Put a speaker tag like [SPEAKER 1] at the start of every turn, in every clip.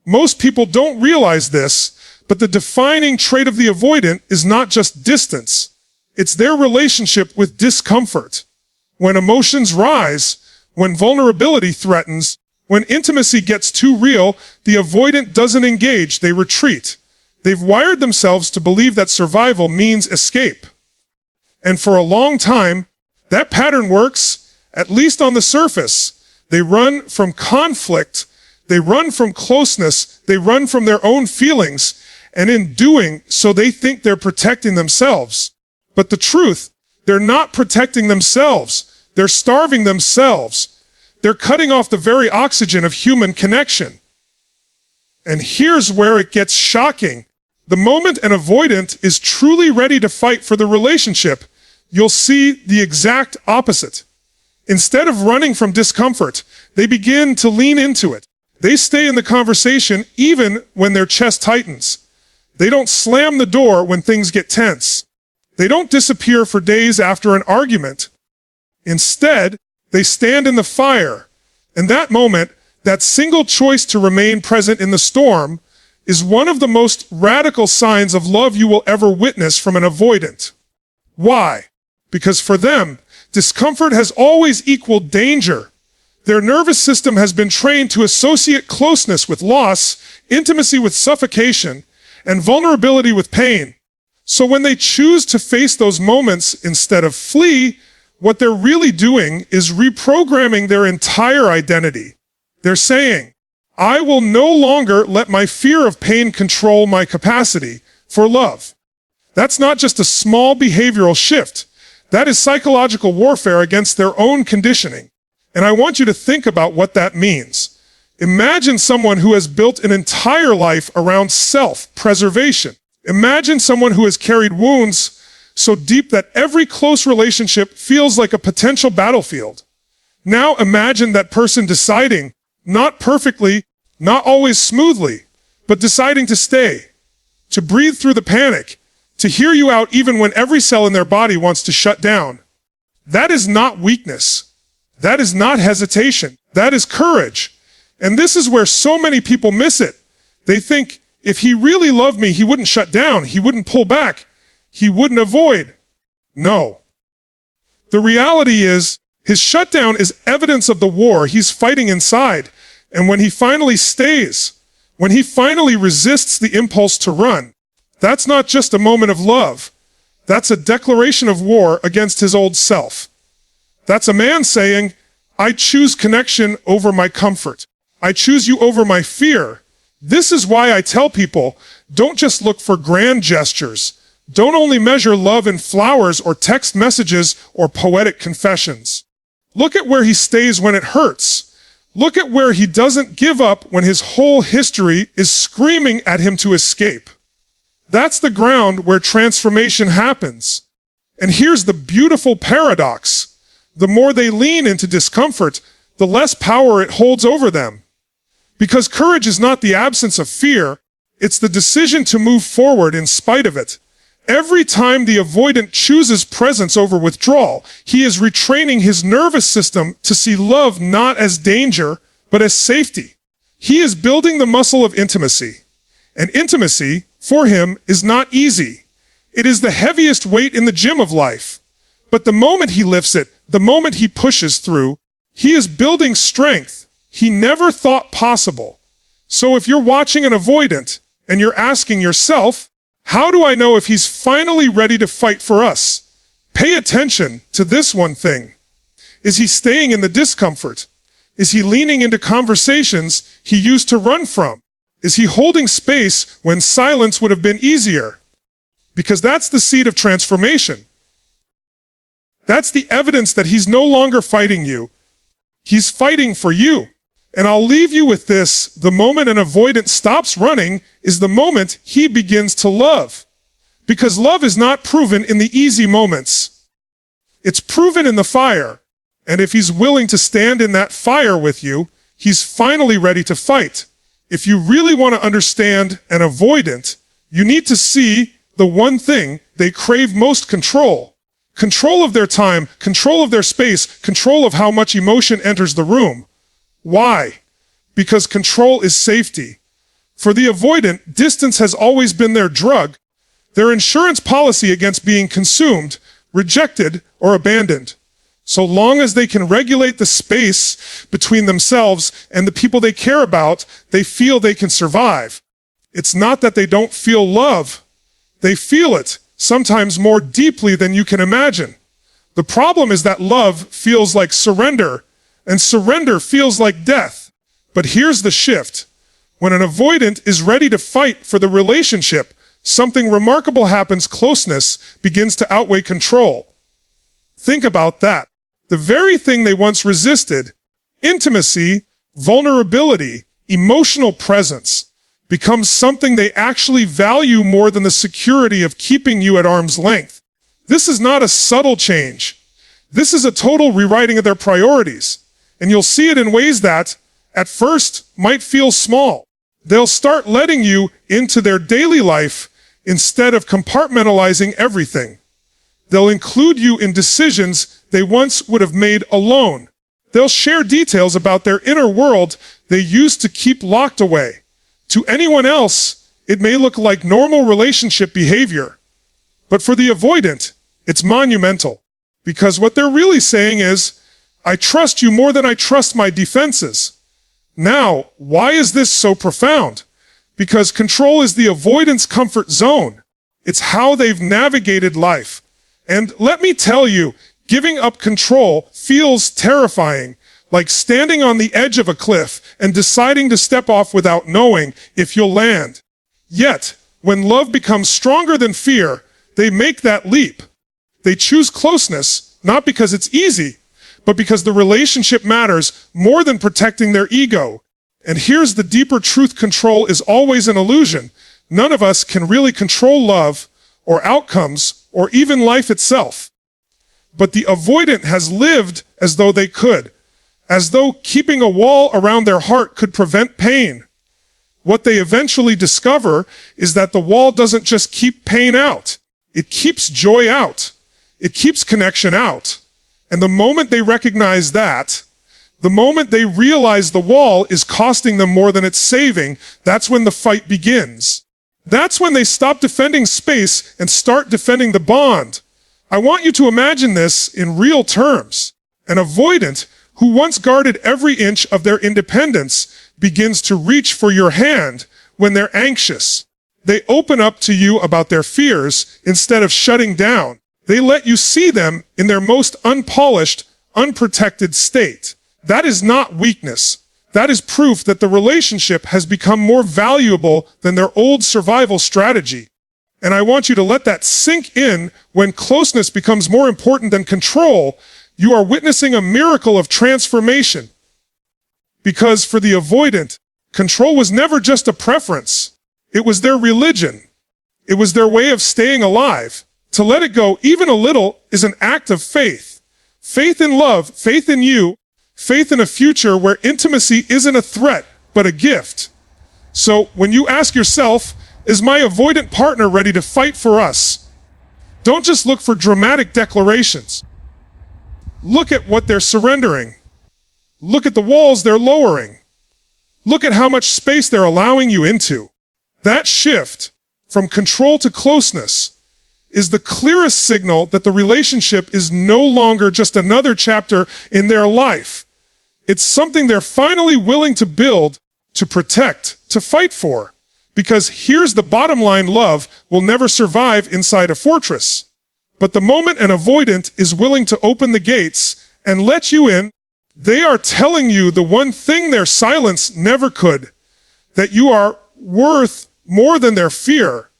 [SPEAKER 1] Most people don't realize this, but the defining trait of the avoidant is not just distance. It's their relationship with discomfort. When emotions rise, when vulnerability threatens, when intimacy gets too real, the avoidant doesn't engage, they retreat. They've wired themselves to believe that survival means escape. And for a long time, that pattern works, at least on the surface. They run from conflict, they run from closeness, they run from their own feelings, and in doing so they think they're protecting themselves. But the truth, they're not protecting themselves, they're starving themselves. They're cutting off the very oxygen of human connection. And here's where it gets shocking. The moment an avoidant is truly ready to fight for the relationship, you'll see the exact opposite. Instead of running from discomfort, they begin to lean into it. They stay in the conversation even when their chest tightens. They don't slam the door when things get tense. They don't disappear for days after an argument. Instead, they stand in the fire. And that moment, that single choice to remain present in the storm, is one of the most radical signs of love you will ever witness from an avoidant. Why? Because for them, discomfort has always equaled danger. Their nervous system has been trained to associate closeness with loss, intimacy with suffocation, and vulnerability with pain. So when they choose to face those moments instead of flee, what they're really doing is reprogramming their entire identity. They're saying, I will no longer let my fear of pain control my capacity for love. That's not just a small behavioral shift. That is psychological warfare against their own conditioning. And I want you to think about what that means. Imagine someone who has built an entire life around self-preservation. Imagine someone who has carried wounds so deep that every close relationship feels like a potential battlefield. Now imagine that person deciding, not perfectly, not always smoothly, but deciding to stay, to breathe through the panic, to hear you out even when every cell in their body wants to shut down. That is not weakness. That is not hesitation. That is courage. And this is where so many people miss it. They think, if he really loved me, he wouldn't shut down, he wouldn't pull back, he wouldn't avoid. No. The reality is, his shutdown is evidence of the war he's fighting inside. And when he finally stays, when he finally resists the impulse to run, that's not just a moment of love. That's a declaration of war against his old self. That's a man saying, I choose connection over my comfort. I choose you over my fear. This is why I tell people, don't just look for grand gestures. Don't only measure love in flowers or text messages or poetic confessions. Look at where he stays when it hurts. Look at where he doesn't give up when his whole history is screaming at him to escape. That's the ground where transformation happens. And here's the beautiful paradox. The more they lean into discomfort, the less power it holds over them. Because courage is not the absence of fear, it's the decision to move forward in spite of it. Every time the avoidant chooses presence over withdrawal, he is retraining his nervous system to see love not as danger, but as safety. He is building the muscle of intimacy. And intimacy, for him, is not easy. It is the heaviest weight in the gym of life. But the moment he lifts it, the moment he pushes through, he is building strength he never thought possible. So if you're watching an avoidant, and you're asking yourself, how do I know if he's finally ready to fight for us? Pay attention to this one thing. Is he staying in the discomfort? Is he leaning into conversations he used to run from? Is he holding space when silence would have been easier? Because that's the seed of transformation. That's the evidence that he's no longer fighting you. He's fighting for you. And I'll leave you with this. The moment an avoidant stops running is the moment he begins to love. Because love is not proven in the easy moments. It's proven in the fire. And if he's willing to stand in that fire with you, he's finally ready to fight. If you really want to understand an avoidant, you need to see the one thing they crave most: control. Control of their time, control of their space, control of how much emotion enters the room. Why? Because control is safety. For the avoidant, distance has always been their drug, their insurance policy against being consumed, rejected, or abandoned. So long as they can regulate the space between themselves and the people they care about, they feel they can survive. It's not that they don't feel love. They feel it, sometimes more deeply than you can imagine. The problem is that love feels like surrender, and surrender feels like death. But here's the shift. When an avoidant is ready to fight for the relationship, something remarkable happens. Closeness begins to outweigh control. Think about that. The very thing they once resisted, intimacy, vulnerability, emotional presence, becomes something they actually value more than the security of keeping you at arm's length. This is not a subtle change. This is a total rewriting of their priorities. And you'll see it in ways that, at first, might feel small. They'll start letting you into their daily life instead of compartmentalizing everything. They'll include you in decisions they once would have made alone. They'll share details about their inner world they used to keep locked away. To anyone else, it may look like normal relationship behavior. But for the avoidant, it's monumental. Because what they're really saying is, I trust you more than I trust my defenses. Now, why is this so profound? Because control is the avoidant's comfort zone. It's how they've navigated life. And let me tell you, giving up control feels terrifying, like standing on the edge of a cliff and deciding to step off without knowing if you'll land. Yet, when love becomes stronger than fear, they make that leap. They choose closeness, not because it's easy, but because the relationship matters more than protecting their ego. And here's the deeper truth: control is always an illusion. None of us can really control love, or outcomes, or even life itself. But the avoidant has lived as though they could, as though keeping a wall around their heart could prevent pain. What they eventually discover is that the wall doesn't just keep pain out. It keeps joy out. It keeps connection out. And the moment they recognize that, the moment they realize the wall is costing them more than it's saving, that's when the fight begins. That's when they stop defending space and start defending the bond. I want you to imagine this in real terms. An avoidant who once guarded every inch of their independence begins to reach for your hand when they're anxious. They open up to you about their fears instead of shutting down. They let you see them in their most unpolished, unprotected state. That is not weakness. That is proof that the relationship has become more valuable than their old survival strategy. And I want you to let that sink in. When closeness becomes more important than control, you are witnessing a miracle of transformation. Because for the avoidant, control was never just a preference. It was their religion. It was their way of staying alive. To let it go, even a little, is an act of faith. Faith in love, faith in you, faith in a future where intimacy isn't a threat, but a gift. So when you ask yourself, is my avoidant partner ready to fight for us? Don't just look for dramatic declarations. Look at what they're surrendering. Look at the walls they're lowering. Look at how much space they're allowing you into. That shift from control to closeness is the clearest signal that the relationship is no longer just another chapter in their life. It's something they're finally willing to build, to protect, to fight for. Because here's the bottom line: love will never survive inside a fortress. But the moment an avoidant is willing to open the gates and let you in, they are telling you the one thing their silence never could: that you are worth more than their fear.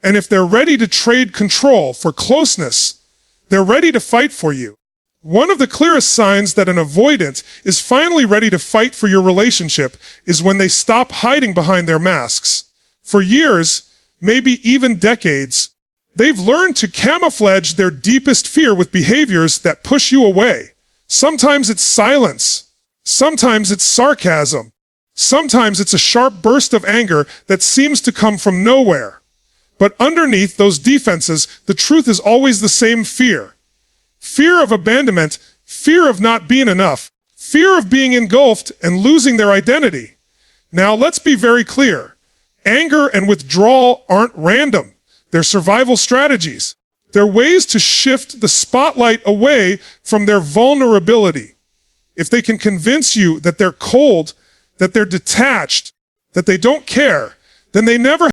[SPEAKER 1] And if they're ready to trade control for closeness, they're ready to fight for you. One of the clearest signs that an avoidant is finally ready to fight for your relationship is when they stop hiding behind their masks. For years, maybe even decades, they've learned to camouflage their deepest fear with behaviors that push you away. Sometimes it's silence. Sometimes it's sarcasm. Sometimes it's a sharp burst of anger that seems to come from nowhere. But underneath those defenses, the truth is always the same fear. Fear of abandonment, fear of not being enough, fear of being engulfed and losing their identity. Now, let's be very clear. Anger and withdrawal aren't random. They're survival strategies. They're ways to shift the spotlight away from their vulnerability. If they can convince you that they're cold, that they're detached, that they don't care, then they never